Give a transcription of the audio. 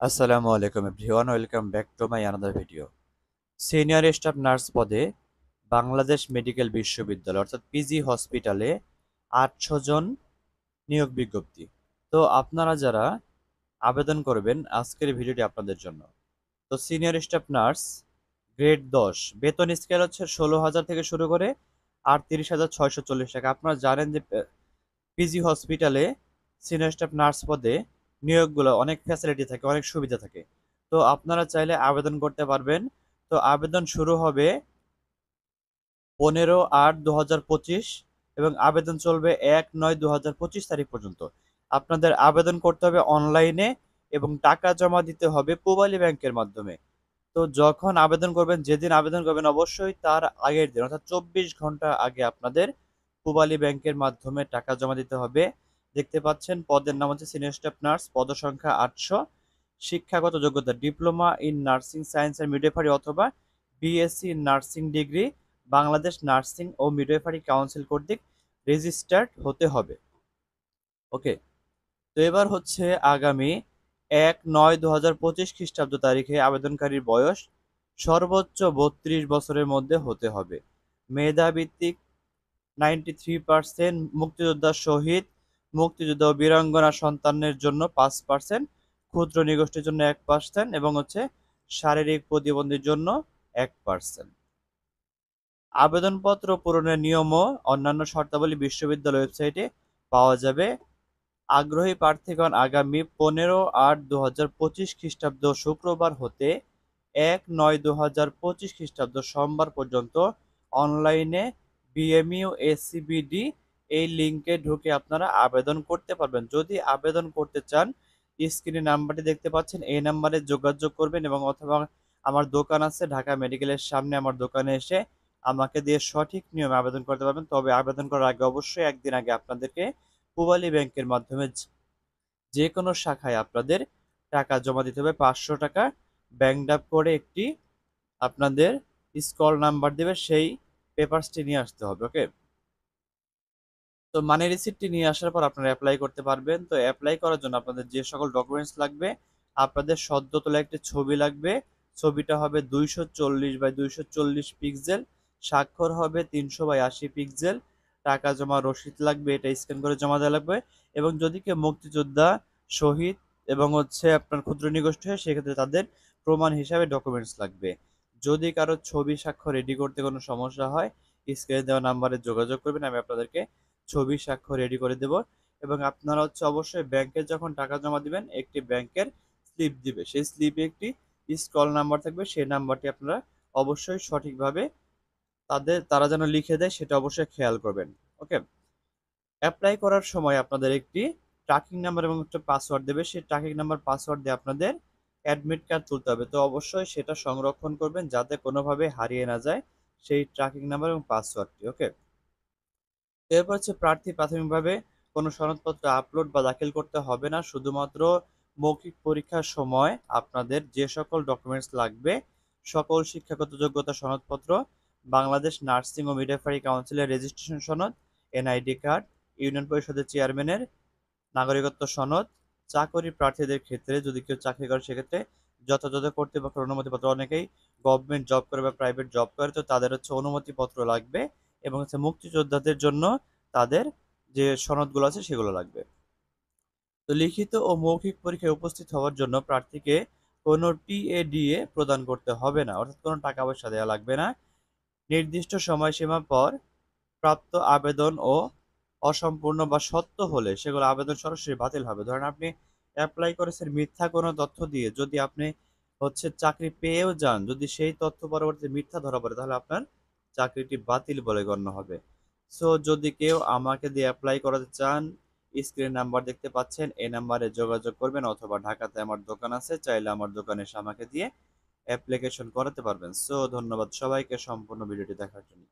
আসসালামু আলাইকুম everyone, welcome back to my another video. Senior staff nurse পদে Bangladesh medical বিশ্ববিদ্যালয় অর্থাৎ পিজি হসপিটালে 800 জন নিয়োগ বিজ্ঞপ্তি। তো আপনারা যারা আবেদন করবেন, আজকের ভিডিওটি আপনাদের জন্য। তো সিনিয়র স্টাফ নার্স গ্রেড 10, বেতন স্কেল হচ্ছে 16,000 থেকে শুরু করে 38,640 টাকা। আপনারা জানেন যে পিজি হসপিটালে সিনিয়র স্টাফ নার্স পদে নিয়োগগুলো অনেক ফ্যাসিলিটি থাকে, অনেক সুবিধা থাকে। তো আপনারা চাইলে আবেদন করতে পারবেন। তো আবেদন শুরু হবে 15/8/2025 এবং আবেদন চলবে 1/9/2025 তারিখ পর্যন্ত। আপনাদের আবেদন করতে হবে অনলাইনে এবং টাকা জমা দিতে হবে পূবালী ব্যাংকের মাধ্যমে। তো যখন আবেদন করবেন, যেদিন আবেদন করবেন অবশ্যই তার আগের দিন অর্থাৎ 24 ঘন্টা আগে আপনাদের পূবালী ব্যাংকের মাধ্যমে টাকা জমা দিতে হবে। দেখতে পাচ্ছেন পদের নাম হচ্ছে সিনিয়র স্টাফ নার্স, পদসংখ্যা 800। শিক্ষাগত যোগ্যতা diploma in nursing science and midwifery অথবা BSc nursing degree Bangladesh nursing ও মিডওয়াইফারি কাউন্সিল কর্তৃক রেজিস্টার্ড হতে হবে। ওকে, তো এবার হচ্ছে আগামী 1/9/2025 খ্রিস্টাব্দ তারিখে আবেদনকারীর বয়স সর্বোচ্চ 32 বছরের মধ্যে হতে হবে। মেধাভিত্তিক 93%, মুক্তিযোদ্ধা শহীদ, মুক্তিযোদ্ধা ও বীরাঙ্গনা সন্তানের জন্য 5%, ক্ষুদ্র নিগোষ্ঠীর জন্য 1% এবং হচ্ছে শারীরিক প্রতিবন্ধীর জন্য 1%। আবেদনপত্র পূরণের নিয়ম ও অন্যান্য শর্তাবলী বিশ্ববিদ্যালয় ওয়েবসাইটে পাওয়া যাবে। আগ্রহী প্রার্থীগণ আগামী 15/8/2025 খ্রিস্টাব্দ শুক্রবার হতে 1/9/2025 খ্রিস্টাব্দ সোমবার পর্যন্ত অনলাইনে বিএমইউ এসিবিডি এই লিঙ্কে ঢুকে আপনারা আবেদন করতে পারবেন। যদি আবেদন করতে চান, স্ক্রিনে নাম্বারটি দেখতে পাচ্ছেন, এই নাম্বারে যোগাযোগ করবেন এবং অথবা আমার দোকান আছে ঢাকা মেডিকেলের সামনে, আমার দোকানে এসে আমাকে দিয়ে সঠিক নিয়মে আবেদন করতে পারবেন। তবে আবেদন করার আগে অবশ্যই একদিন আগে আপনাদেরকে পূবালী ব্যাংকের মাধ্যমে যে কোনো শাখায় আপনাদের টাকা জমা দিতে হবে। 500 টাকা ব্যাংক ড্রাফট করে একটি আপনাদের স্কল নাম্বার দেবে, সেই পেপারসটি নিয়ে আসতে হবে। ওকে, তো মানি রিসিপ্টটি নিয়ে আসার পর আপনারা অ্যাপ্লাই করতে পারবেন। তো অ্যাপ্লাই করার জন্য আপনাদের যে সকল ডকুমেন্টস লাগবে, আপনাদের সদ্য তোলা একটি ছবি লাগবে। ছবিটা হবে 240x240 পিক্সেল, স্বাক্ষর হবে 300x80 পিক্সেল, টাকা জমা রসিদ লাগবে, এটা স্ক্যান করে জমা দেওয়া লাগবে। এবং যদি কেউ মুক্তিযোদ্ধা শহীদ এবং হচ্ছে আপনার ক্ষুদ্র নিগোষ্ঠী হয়, সেক্ষেত্রে তাদের প্রমাণ হিসাবে ডকুমেন্টস লাগবে। যদি কারো ছবি স্বাক্ষর রেডি করতে কোনো সমস্যা হয়, স্ক্রিনে দেওয়া নাম্বারে যোগাযোগ করবেন, আমি আপনাদেরকে ছবি স্বাক্ষর রেডি করে দেব। এবং আপনারা হচ্ছে অবশ্যই ব্যাংকে যখন টাকা জমা দিবেন, একটি ব্যাংকের স্লিপ দিবে, সেই স্লিপে একটি স্কল নাম্বার থাকবে, সেই নাম্বারটি আপনারা অবশ্যই সঠিকভাবে তারা যেন লিখে দেয় সেটা অবশ্যই খেয়াল করবেন। ওকে, অ্যাপ্লাই করার সময় আপনাদের একটি ট্র্যাকিং নাম্বার এবং একটা পাসওয়ার্ড দেবে, সেই ট্র্যাকিং নাম্বার পাসওয়ার্ড দিয়ে আপনাদের অ্যাডমিট কার্ড তুলতে হবে। তো অবশ্যই সেটা সংরক্ষণ করবেন যাতে কোনোভাবে হারিয়ে না যায় সেই ট্র্যাকিং নাম্বার এবং পাসওয়ার্ডটি। ওকে, এরপর হচ্ছে প্রার্থী প্রাথমিকভাবে কোনো সনদপত্র আপলোড বা দাখিল করতে হবে না। শুধুমাত্র মৌখিক পরীক্ষার সময় আপনাদের যে সকল ডকুমেন্টস লাগবে, সকল শিক্ষাগত যোগ্যতা সনদপত্র, বাংলাদেশ নার্সিং ও মিডওয়াইফারি কাউন্সিলের রেজিস্ট্রেশন সনদ, এনআইডি কার্ড, ইউনিয়ন পরিষদের চেয়ারম্যানের নাগরিকত্ব সনদ, চাকরি প্রার্থীদের ক্ষেত্রে যদি কেউ চাকরি করে সেক্ষেত্রে যথাযথ কর্তৃপক্ষের অনুমতিপত্র। অনেকেই গভর্নমেন্ট জব করে বা প্রাইভেট জব করে, তো তাদের হচ্ছে অনুমতিপত্র লাগবে। এবং হচ্ছে মুক্তিযোদ্ধাদের জন্য তাদের যে সনদগুলো আছে সেগুলো লাগবে। তো লিখিত ও মৌখিক পরীক্ষায় উপস্থিত হওয়ার জন্য প্রার্থীকে কোনো টিএডিএ প্রদান করতে হবে না, অর্থাৎ কোনো টাকা পয়সা দেওয়া লাগবে না। নির্দিষ্ট সময়সীমা পর প্রাপ্ত আবেদন ও অসম্পূর্ণ বা সত্য হলে সেগুলো আবেদন সরাসরি বাতিল হবে। ধরেন আপনি অ্যাপ্লাই করেছেন মিথ্যা কোনো তথ্য দিয়ে, যদি আপনি হচ্ছে চাকরি পেয়েও যান, যদি সেই তথ্য পরবর্তীতে মিথ্যা ধরা পড়ে, তাহলে আপনার চাকরিটি বাতিল বলে গণ্য হবে। সো যদি কেউ আমাকে দিয়ে অ্যাপ্লাই করাতে চান, স্ক্রিনে নাম্বার দেখতে পাচ্ছেন, এই নাম্বারে যোগাযোগ করবেন অথবা ঢাকাতে আমার দোকান আছে, চাইলে আমার দোকানে এসে আমাকে দিয়ে অ্যাপ্লিকেশন করাতে পারবেন। সো ধন্যবাদ সবাইকে সম্পূর্ণ ভিডিওটি দেখার জন্য।